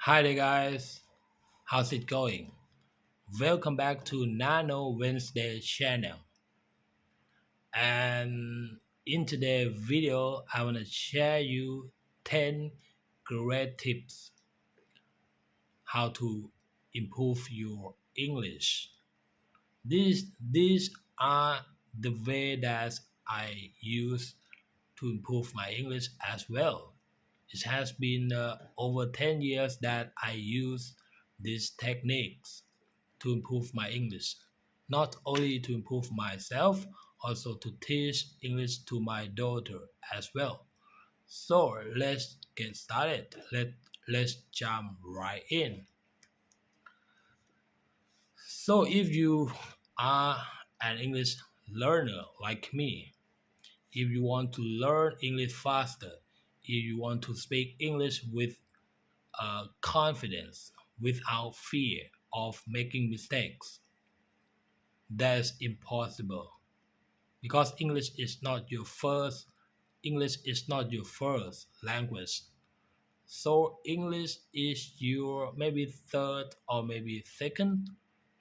Hi there, guys. How's it going? Welcome back to Nano Wednesday channel. And in today's video, I want to share you 10 great tips how to improve your English. These are the way that I use to improve my English as well. It has been over 10 years that I use these techniques to improve my English. Not only to improve myself, also to teach English to my daughter as well. So let's get started. Let's jump right in. So if you are an English learner like me, if you want to learn English faster, if you want to speak English with confidence, without fear of making mistakes, that's impossible because English is not your first language. So English is your maybe third or maybe second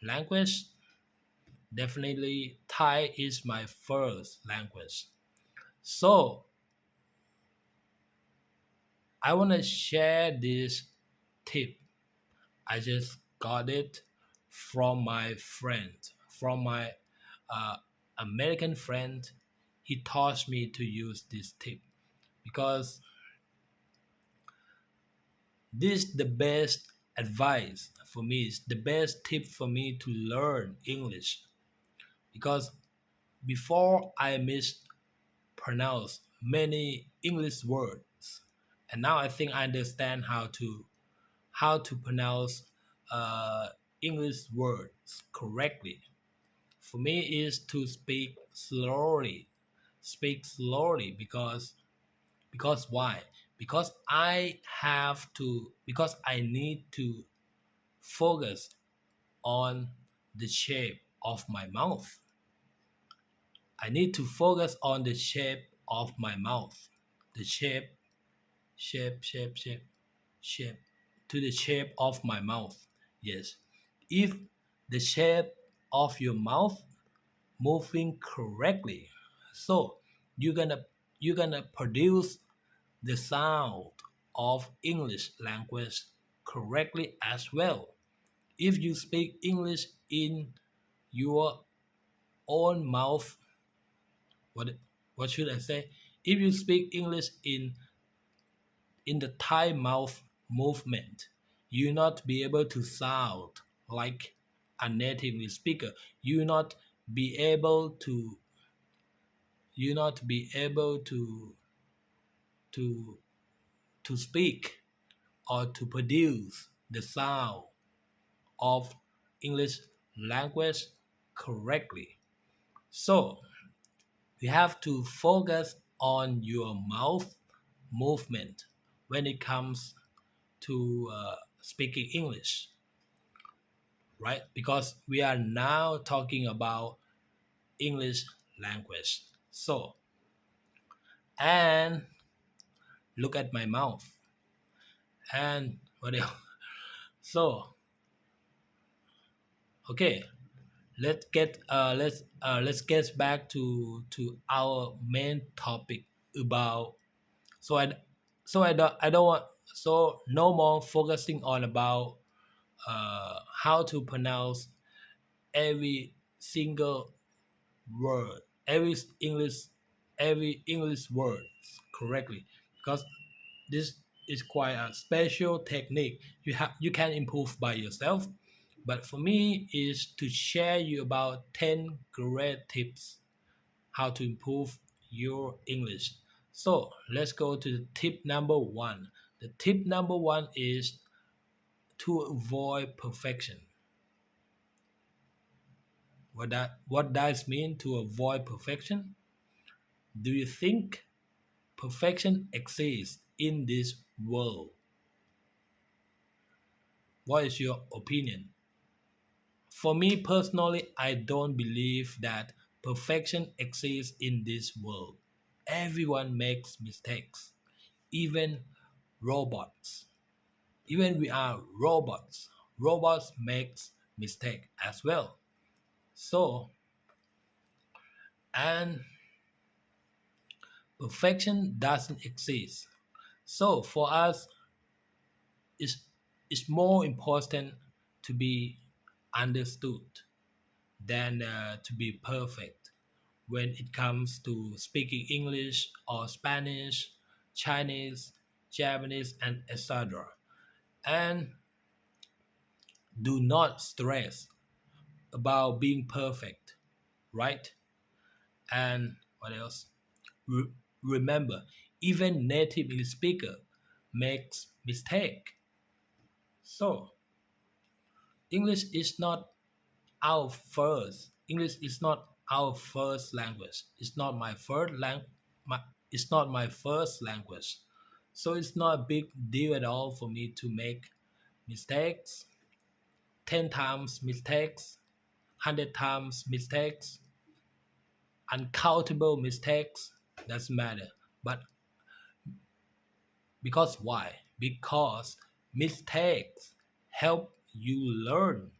language. Definitely Thai is my first language. So I want to share this tip. I just got it from my friend, from my uh, American friend. He taught me to use this tip because this the best advice for me, is the best tip for me to learn English, because before I mispronounce many English words, and now I think I understand how to pronounce uh, English words correctly. For me is to speak slowly, because why? Because I need to focus on the shape of my mouth. I need to focus on the shape of my mouth. The shape, to the shape of my mouth. Yes. If the shape of your mouth moving correctly, so you're gonna you're gonna produce the sound of English language correctly as well. If you speak English in your own mouth, what what should I say? If you speak English in the Thai mouth movement, you not be able to sound like a native speaker. You not be able to you not be able to to speak or to produce the sound of English language correctly. So you have to focus on your mouth movement when it comes to speaking English, right? Because we are now talking about English language. So, and look at my mouth. And what else? So, okay, let's get back to our main topic about. So I don't want, so no more focusing on about how to pronounce every single word, English, every English word correctly, because this is quite a special technique. You can improve by yourself, but for me is to share you about 10 great tips how to improve your English. So let's go to the tip number one. The tip number one is to avoid perfection. What does mean to avoid perfection? Do you think perfection exists in this world? What is your opinion? For me personally, I don't believe that perfection exists in this world. Everyone makes mistakes, even robots. Even we are robots. Robots makes mistake as well. So, and perfection doesn't exist. So for us, it's, it's more important to be understood than to be perfect when it comes to speaking English or Spanish, Chinese, Japanese, and etc. And do not stress about being perfect, right? And what else? Re- Remember, even native English speaker makes mistake. So English is not our first. English is not our first language. It's not my first my, it's not my first language. So it's not a big deal at all for me to make mistakes, 10 times mistakes, 100 times mistakes, uncountable mistakes, doesn't matter. But because why? Because mistakes help you learn.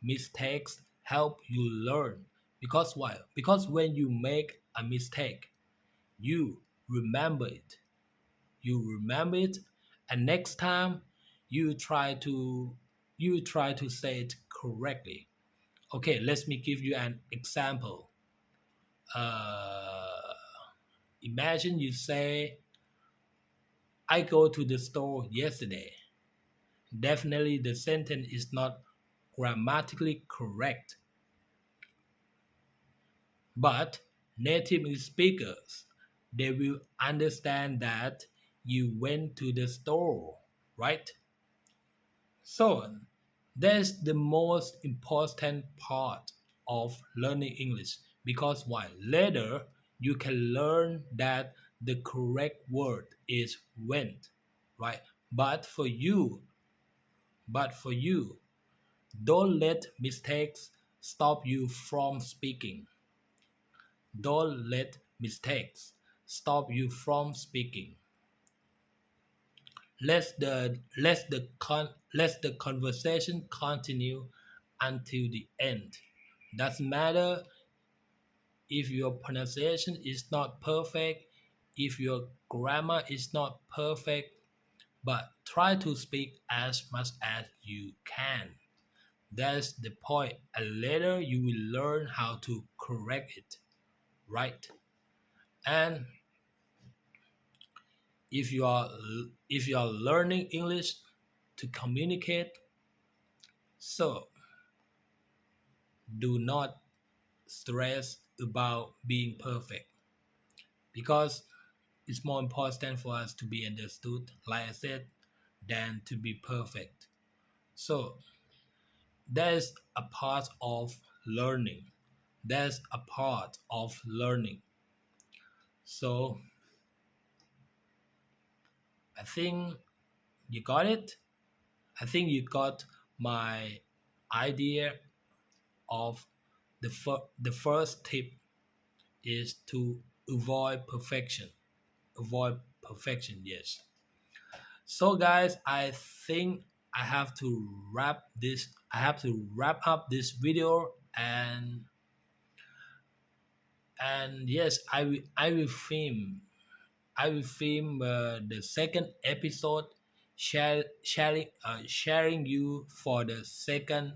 Mistakes help you learn. Because why? Because when you make a mistake, you remember it. You remember it, and next time you try to say it correctly. Okay, let me give you an example. Uh, Imagine you say, I go to the store yesterday. Definitely the sentence is not grammatically correct, but native speakers, they will understand that you went to the store, right? So that's the most important part of learning English, because why? Later you can learn that the correct word is went, right? But for you, but for you, don't let mistakes stop you from speaking. Don't let mistakes stop you from speaking. Let the conversation continue until the end. Doesn't matter if your pronunciation is not perfect, if your grammar is not perfect, but try to speak as much as you can. That's the point. And later you will learn how to correct it, right? And if you are learning English to communicate, so do not stress about being perfect, because it's more important for us to be understood, like I said, than to be perfect. So there's a part of learning. There's a part of learning. So I think you got it. I think you got my idea of the first tip is to avoid perfection. Avoid perfection, yes. So guys, I think I have to wrap up this video, and yes, I will film the second episode, sharing you for the second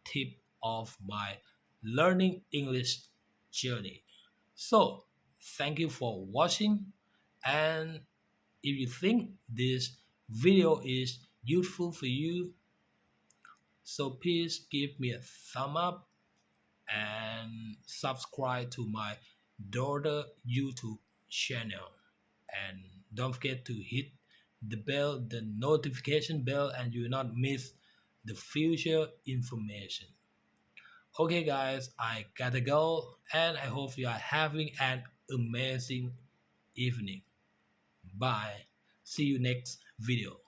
tip of my learning English journey. So thank you for watching, and if you think this video is useful for you, so please give me a thumb up and subscribe to my daughter YouTube channel, and don't forget to hit the notification bell, and you will not miss the future information. Okay guys, I gotta go, and I hope you are having an amazing evening. Bye. See you next video.